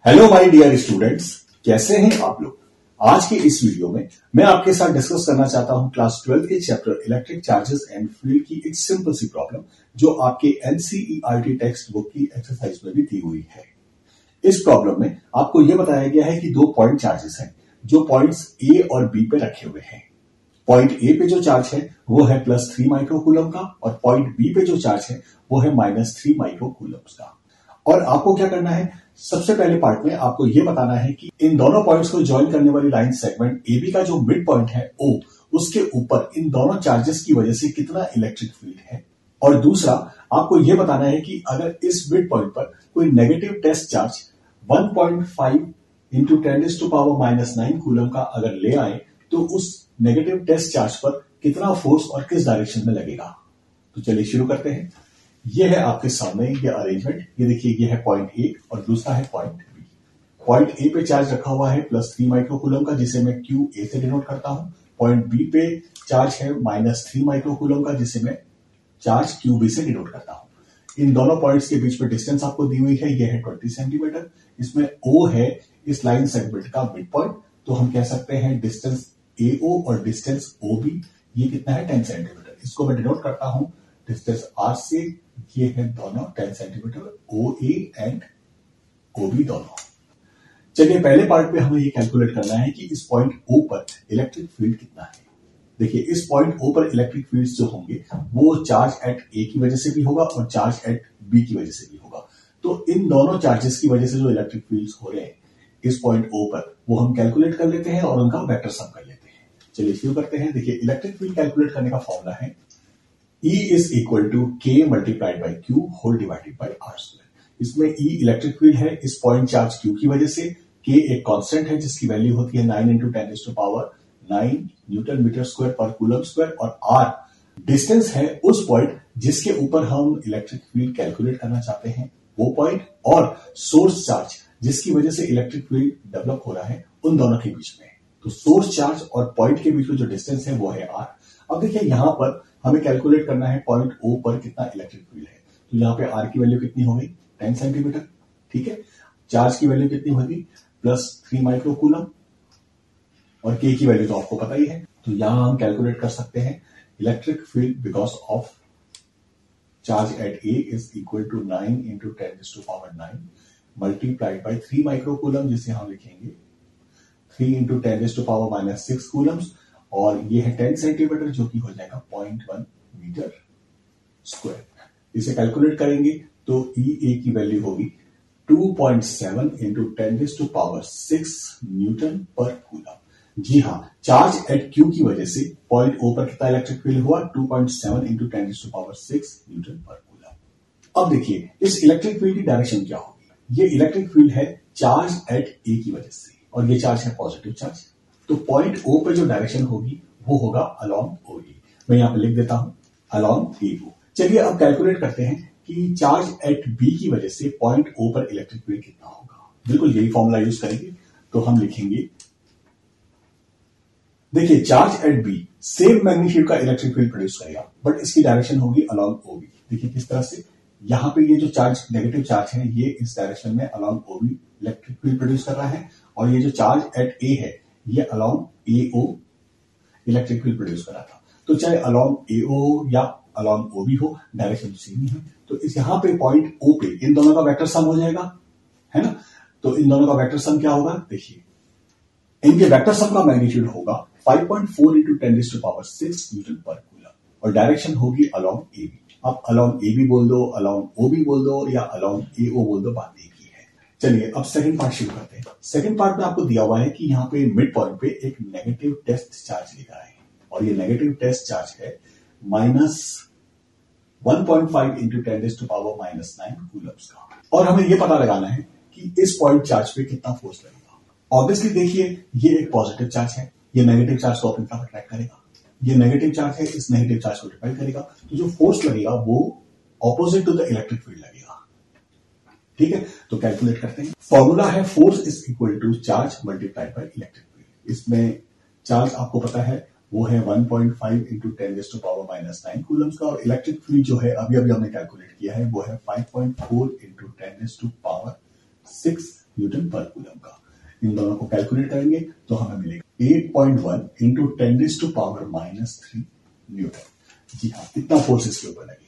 Hello my dear students, कैसे हैं आप लोग। आज के इस वीडियो में मैं आपके साथ डिस्कस करना चाहता हूं क्लास 12 के chapter electric charges and field की एक सिंपल सी प्रॉब्लम जो आपके एनसीईआरटी टेक्स्ट बुक की एक्सरसाइज में भी दी हुई है। इस प्रॉब्लम में आपको यह बताया गया है कि दो पॉइंट चार्जेस हैं जो पॉइंट्स ए और बी पे रखे हुए हैं। पॉइंट ए पे जो चार्ज है वो है +3 माइक्रोकूलम का और पॉइंट बी पे जो चार्ज है वो है -3 माइक्रोकूलम्स का। और आपको क्या करना है, सबसे पहले पार्ट में आपको यह बताना है कि इन दोनों पॉइंट्स को ज्वाइन करने वाली लाइन सेगमेंट एबी का जो मिड पॉइंट है ओ, उसके ऊपर इन दोनों चार्जेस की वजह से कितना इलेक्ट्रिक फील्ड है। और दूसरा आपको यह बताना है कि अगर इस मिड पॉइंट पर कोई negative test charge 1.5 into 10⁻⁹ coulomb का अगर ले आए तो उस नेगेटिव टेस्ट चार्ज पर कितना फोर्स और किस डायरेक्शन में लगेगा। तो चलिए शुरू करते हैं। ये है आपके सामने ये अरेंजमेंट। ये देखिए, ये है पॉइंट ए और दूसरा है पॉइंट बी। पॉइंट ए पे चार्ज रखा हुआ है +3 माइक्रोकूलम का, जिसे मैं क्यू ए से डिनोट करता हूं। पॉइंट बी पे चार्ज है -3 माइक्रोकूलम का, जिसे मैं चार्ज क्यू बी से डिनोट करता हूं। इन दोनों पॉइंट्स के बीच में डिस्टेंस आपको दी हुई है, यह है 20 सेंटीमीटर। इसमें ओ है इस लाइन सेगमेंट का मिड पॉइंट, तो हम कह सकते हैं डिस्टेंस ए ओ और डिस्टेंस ओ बी ये कितना है 10 सेंटीमीटर। इसको मैं डिनोट करता हूं डिस्टेंस आर से। ये है दोनों 10 centimetre, O A and O B दोनों। चलिए पहले पार्ट पे हमें ये कैलकुलेट करना है कि इस पॉइंट ओ पर इलेक्ट्रिक फील्ड कितना है। देखिए, इस पॉइंट ओ पर इलेक्ट्रिक फील्ड जो होंगे वो चार्ज एट ए की वजह से भी होगा और चार्ज एट बी की वजह से भी होगा। तो इन दोनों चार्जेस की वजह से जो इलेक्ट्रिक फील्ड हो रहे हैं इस पॉइंट ओ पर, वो हम कैलकुलेट कर लेते हैं और उनका वेक्टर सम कर लेते हैं। चलिए शुरू करते हैं। देखिए, इलेक्ट्रिक फील्ड कैलकुलेट करने का फॉर्मूला है E is equal to K multiplied by Q whole divided by R square। इसमें E इलेक्ट्रिक फील्ड है इस पॉइंट चार्ज Q की वजह से। K एक कांस्टेंट है जिसकी वैल्यू होती है 9 इंटू 10⁻⁹ न्यूटन मीटर स्क्वायर पर कूलम स्क्वायर, और R डिस्टेंस है उस पॉइंट जिसके ऊपर हम इलेक्ट्रिक फील्ड कैलकुलेट करना चाहते हैं वो पॉइंट, और सोर्स चार्ज जिसकी वजह से इलेक्ट्रिक फील्ड डेवलप हो रहा है उन दोनों के बीच में। तो सोर्स चार्ज और पॉइंट के बीच में जो डिस्टेंस है वो है R। अब देखिए, यहां पर हमें कैलकुलेट करना है पॉइंट ओ पर कितना इलेक्ट्रिक फील्ड है। तो यहां पे आर की वैल्यू कितनी होगी 10 सेंटीमीटर, ठीक है। चार्ज की वैल्यू कितनी होगी +3 माइक्रोकूलम, और के की वैल्यू तो आपको पता ही है। तो यहां हम कैलकुलेट कर सकते हैं electric field because of charge at A is equal to 9 into 10⁻⁹ multiplied by 3 microcoulomb, जिसे हम लिखेंगे 3 इंटू 10⁻⁻6 कूलम्स, और ये है 10 सेंटीमीटर जो कि हो जाएगा 0.1 मीटर स्क्वायर। इसे कैलकुलेट करेंगे तो ई ए की वैल्यू होगी 2.7 इंटू 10⁻6 न्यूटन पर कूलम। जी हाँ, चार्ज एट क्यू की वजह से पॉइंट ओ पर कितना इलेक्ट्रिक फील्ड हुआ 2.7 इंटू 10⁻6 न्यूटन पर कूलम। अब देखिए, इस इलेक्ट्रिक फील्ड की डायरेक्शन क्या होगी। ये इलेक्ट्रिक फील्ड है चार्ज एट ए की वजह से, और ये चार्ज है पॉजिटिव चार्ज। तो पॉइंट ओ पे जो डायरेक्शन होगी वो होगा अलोंग ओ ए। मैं यहां पे लिख देता हूं अलोंग ए ओ। चलिए अब कैलकुलेट करते हैं कि चार्ज एट बी की वजह से पॉइंट ओ पर इलेक्ट्रिक फील्ड कितना होगा। बिल्कुल यही फॉर्मूला यूज करेंगे। तो हम लिखेंगे, देखिए charge at B same magnitude का इलेक्ट्रिक फील्ड प्रोड्यूस करेगा, बट इसकी डायरेक्शन होगी अलोंग ओ बी। देखिए किस तरह से, यहां पे ये जो चार्ज नेगेटिव चार्ज है ये इस डायरेक्शन में along O B electric field produce कर रहा है, और ये जो चार्ज एट ए है ये अलोंग ए ओ इलेक्ट्रिक फील्ड प्रोड्यूस कर रहा था। तो चाहे अलोंग ए ओ या अलोंग ओ बी हो, डायरेक्शन सेम ही है। तो इस यहां पे पॉइंट ओ पे इन दोनों का वेक्टर सम हो जाएगा, है ना। तो इन दोनों का वेक्टर सम क्या होगा, देखिए इनके वेक्टर सम का मैग्नीट्यूड होगा 5.4 इंटू 10⁻6 न्यूटन पर कूलम, और डायरेक्शन होगी अलोंग ए बी। अब अलोंग ए बी बोल दो, अलोंग ओ बी बोल दो, या अलोंग ए ओ बोल दो, बात एक ही है। चलिए अब सेकंड पार्ट शुरू करते हैं। सेकंड पार्ट में आपको दिया हुआ है कि यहाँ पे मिड पॉइंट पे एक नेगेटिव टेस्ट चार्ज लिखा है, और ये नेगेटिव टेस्ट चार्ज है -1.5 इंटू 10⁻⁹ कूलम्स का, और हमें ये पता लगाना है कि इस पॉइंट चार्ज पे कितना फोर्स लगेगा। ऑब्वियसली देखिए, ये एक पॉजिटिव चार्ज है, ये नेगेटिव चार्ज को अपनी तरफ अट्रैक्ट करेगा। ये नेगेटिव चार्ज है, इस नेगेटिव चार्ज को रिपेल करेगा, तो जो फोर्स लगेगा वो opposite to the electric field लगेगा। ठीक है, तो कैलकुलेट करते हैं। फॉर्मूला है force is equal to charge multiplied by electric field. इसमें चार्ज आपको पता है वो है 1.5 इंटू 10⁻⁹ कूलम्स का, और इलेक्ट्रिक फील्ड जो है अभी हमने कैलकुलेट किया है वो है 5.4 इंटू 10⁻6 न्यूटन पर कूलम का। इन दोनों को कैलकुलेट करेंगे तो हमें मिलेगा 8.1 इंटू 10⁻³ -3 न्यूटन। जी हाँ, इतना फोर्स इसके ऊपर लगेगा।